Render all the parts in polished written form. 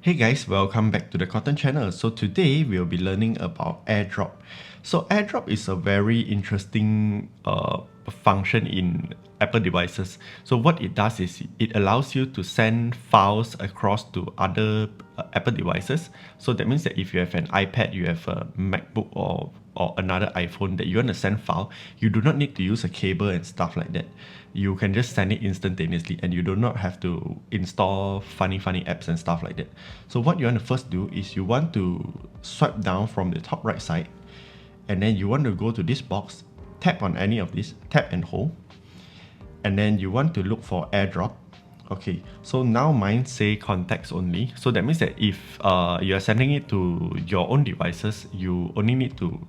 Hey guys, welcome back to the Cotton channel. So today we'll be learning about airdrop. So airdrop is a very interesting function in Apple devices. So what it does is it allows you to send files across to other Apple devices. So that means that if you have an iPad, you have a MacBook or another iPhone that you want to send file, you do not need to use a cable and stuff like that. You can just send it instantaneously and you do not have to install funny apps and stuff like that. So what you want to first do is you want to swipe down from the top right side, and then you want to go to this box, tap on any of these, tap and hold, and then you want to look for airdrop. Okay, so now mine say contacts only. So that means that if you are sending it to your own devices, you only need to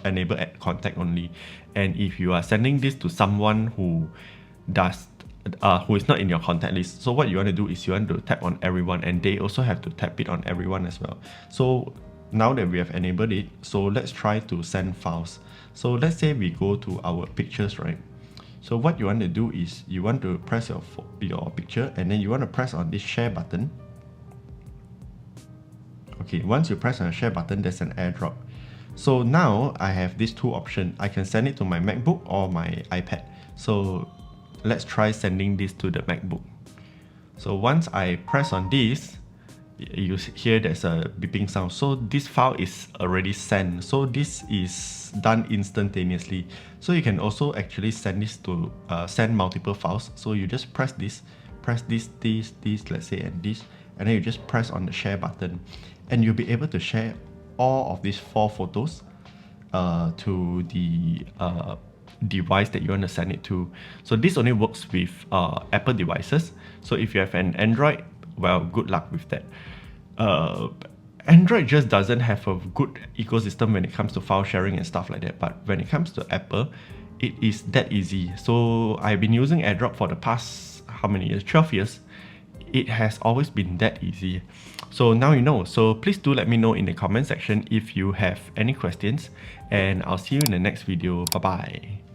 enable contact only. And if you are sending this to someone who is not in your contact list, so what you want to do is you want to tap on everyone, and they also have to tap it on everyone as well. So now that we have enabled it, so let's try to send files. So let's say we go to our pictures, right? So what you want to do is you want to press your picture, and then you want to press on this share button. Okay, once you press on the share button, there's an airdrop. So now I have these two options. I can send it to my MacBook or my iPad. So let's try sending this to the MacBook. So once I press on this, you hear there's a beeping sound. So this file is already sent. So this is done instantaneously. So you can also actually send this to send multiple files. So you just press this, let's say, and this, and then you just press on the share button, and you'll be able to share all of these 4 photos to the device that you want to send it to. So this only works with Apple devices. So if you have an Android, well, good luck with that. Android just doesn't have a good ecosystem when it comes to file sharing and stuff like that. But when it comes to Apple, it is that easy. So I've been using airdrop for the past, how many years? 12 years. It has always been that easy. So now you know. So please do let me know in the comment section if you have any questions, and I'll see you in the next video. Bye bye.